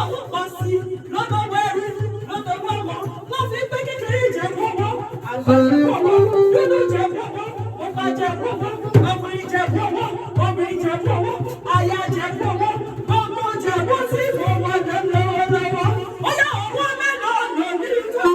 sí lọ́dọ̀ wẹ̀rù lọ́dọ̀ wọ̀wọ̀ lọ́ fi pé kékeré jẹ wọ́wọ́ àgbà jẹ wọ́wọ́ dúdú jẹ wọ́wọ́ ọba jẹ wọ́wọ́ ọkùnrin jẹ wọ́wọ́ obìnrin jẹ wọ́wọ́ aya jẹ wọ́wọ́ ọmọ jẹ wọ́n sí fọwọ́ jẹ lọ́wọ́lọ́wọ́ ọyá ọwọ́ mẹ́lọ lórí ìtọ́.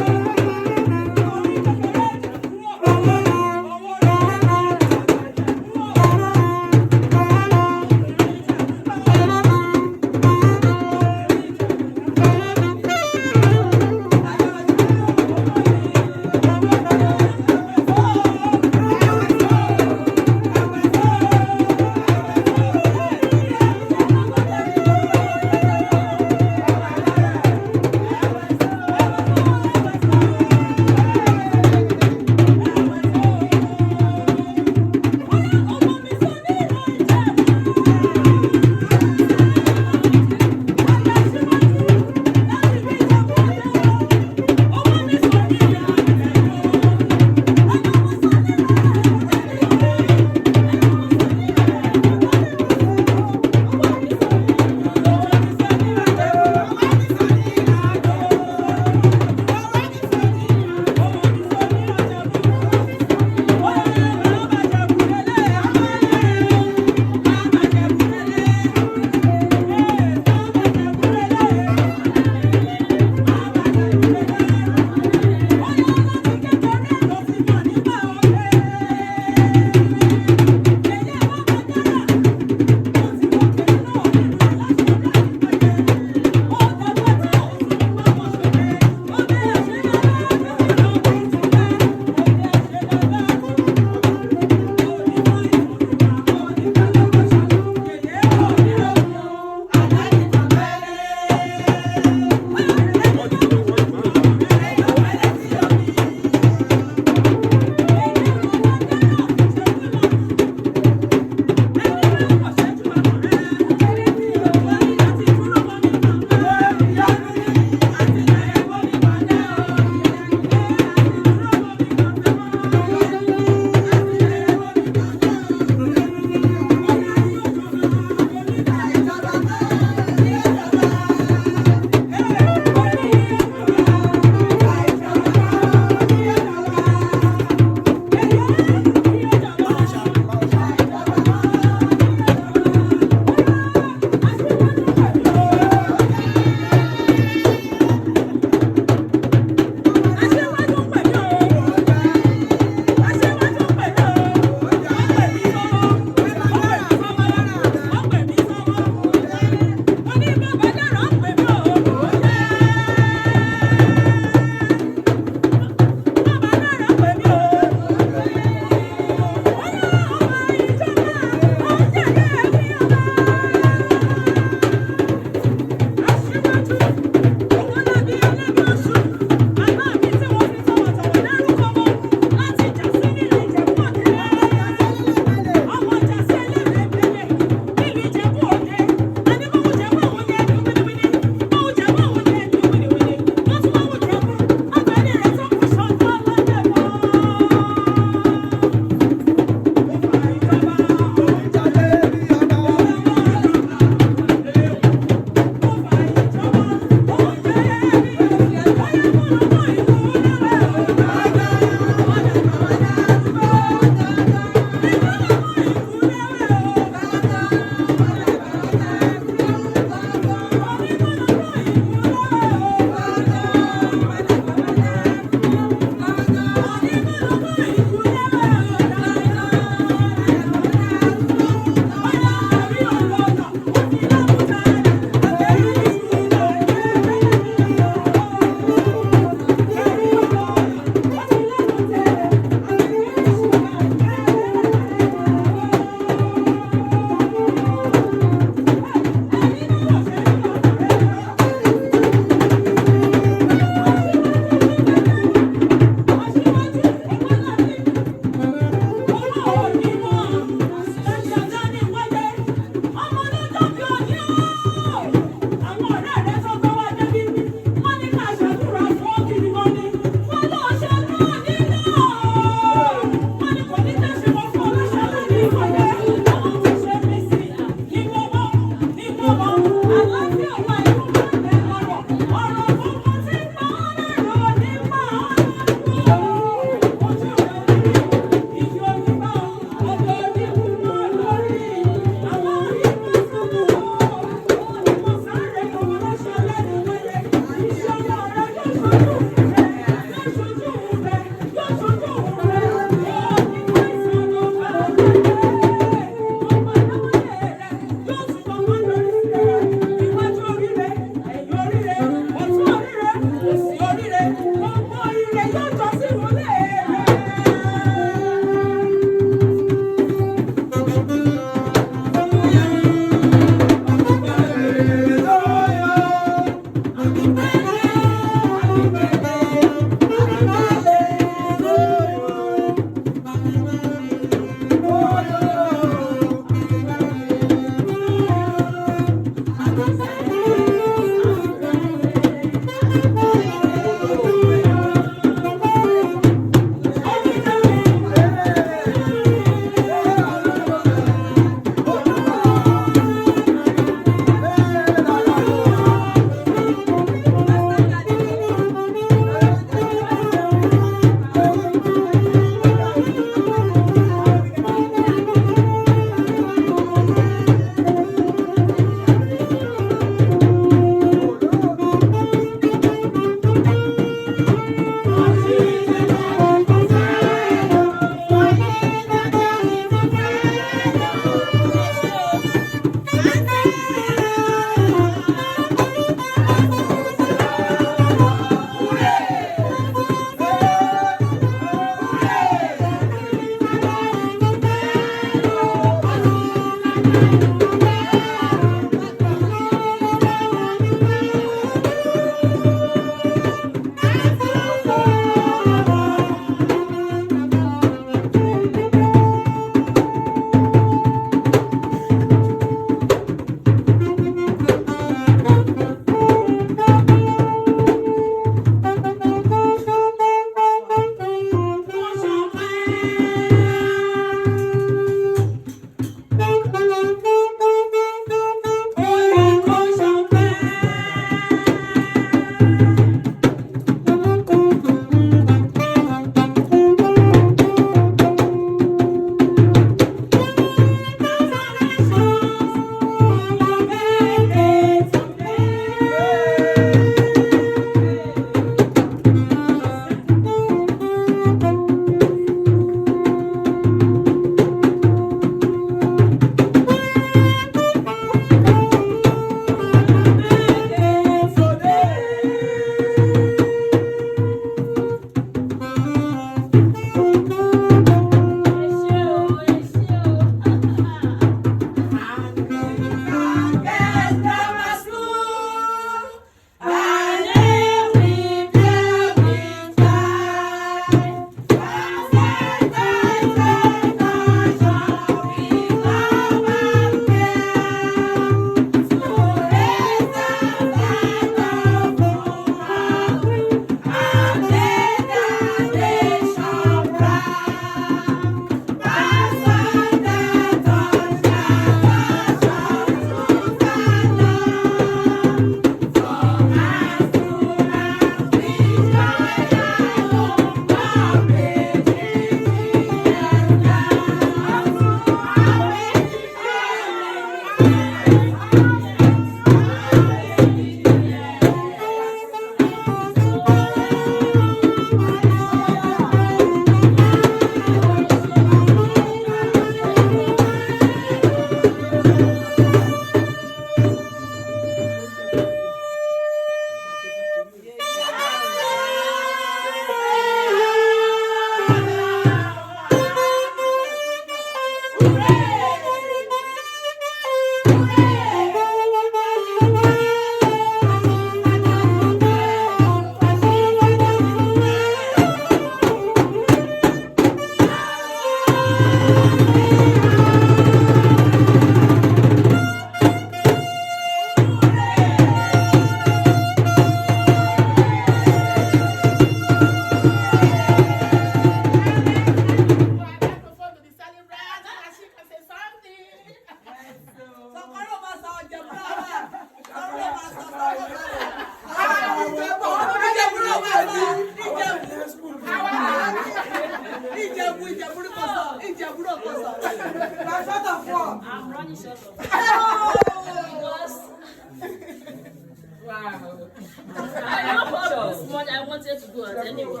I woke up this morning, I wanted to go out anyway.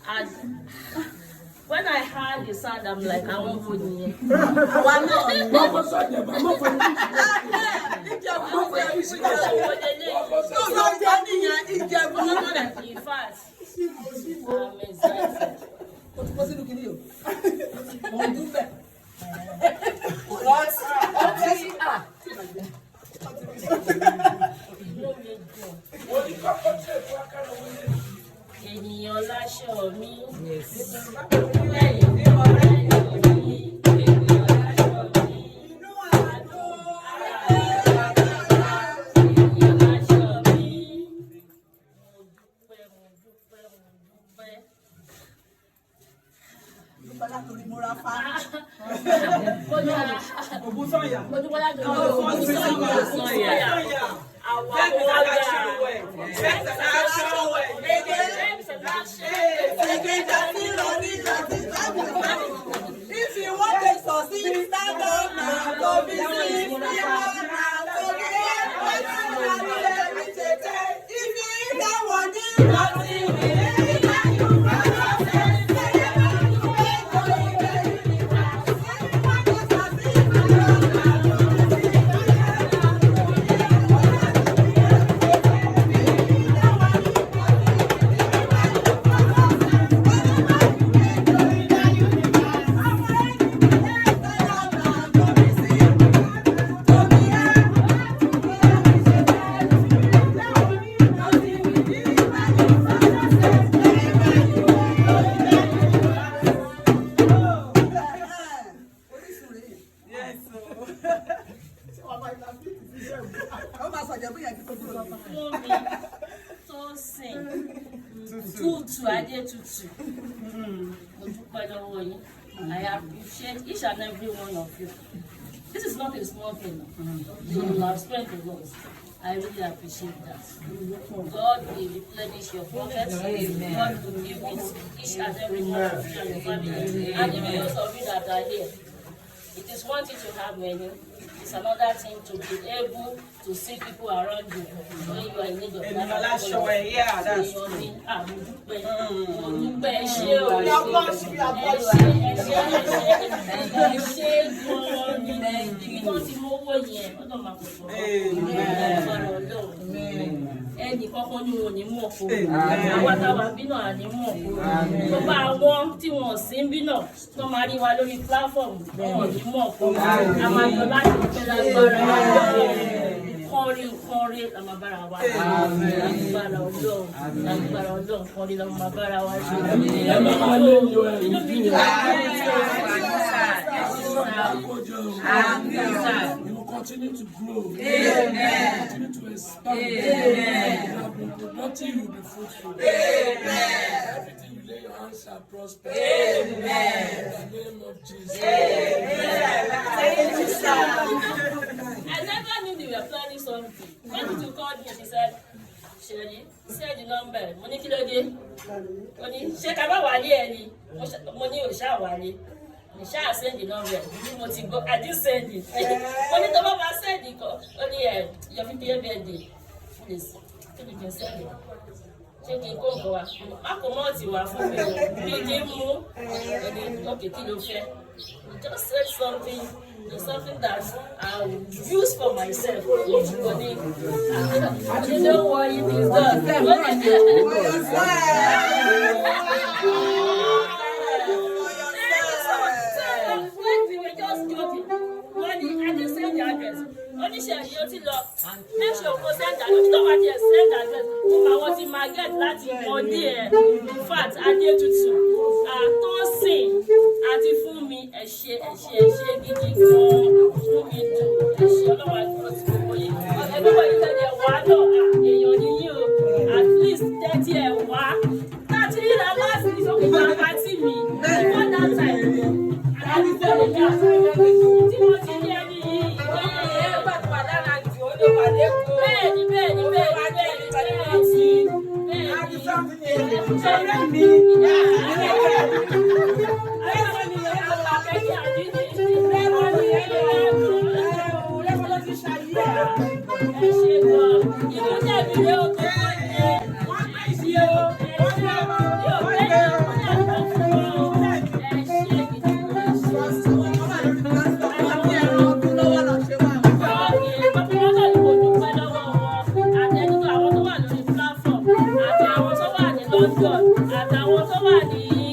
And when I heard the sound, I'm like, I won't go near. In fact, I'm excited. Ènìyàn láṣọ mi. If you want to succeed, stand up now. Don't be silly. If you eat that one, I appreciate each and every one of you. This is not a small thing. You have spent a lot. I really appreciate that. God will replenish your pockets. God will give it each and every one of you and your family. And even those of you that are here. It is one thing to have many. It's another thing to be able to see people around you when you are in need of that. Yeah, that's true. Ẹnì kankan ni wọn ò ní mọ̀ kó àwọn àtàwọn àbínú àní mọ̀ kó tó bá wọn tí wọn ò sí ń bínú tó máa rí wa lórí platform wọn ò ní mọ̀ kó a máa lọ láti pẹ́ lágbára kọ́rí la máa bára wa lágbára ọlọ́run kọ́rí la máa bára wa ṣe inú mi ní You will continue to grow. Amen. Continue to expand. Amen. Nothing will be fruitful. Amen. Everything you lay your hands shall prosper. Amen. In the name of Jesus. Amen. Thank you, sir. I never knew they were planning something. When you called me, she said, Shirley, say the number. Money kilo de. Money, she kaba wali eni. Money o sha wali. The shall send the number. I did send it. Only the mama said it. Only your birthday. Please, you can send it. Check it. Go. I come out to you for me. Okay, kilo fair. Just said something that I will use for myself. You know what it is done. Only share your make sure you send that. You don't want to send that. I want to get that money. In fact, I need to don't sing. Àti fún mi ẹ ṣé gidi gan fún mi dùn ẹ ṣé Ọlọ́run àdúrà tí mo yẹ everybody tell them wá náà èèyàn ni yín o at least 30 ẹ wá 30 ní la last ní sókè máa bá tì mí before that time àti fẹ́rẹ̀ ní àfẹ́rẹ́ tí mo ti ní ẹni yìí ìwé gbàgbà lára jù ó lè wà lẹ́kọ̀ọ́ bẹ́ẹ̀ni ìdílé oko tó yẹ ìdí o yóò fẹ́ ìyàwó fún ọ ẹ ṣe gidi ẹ ṣe. London àtàwọn tó wà ní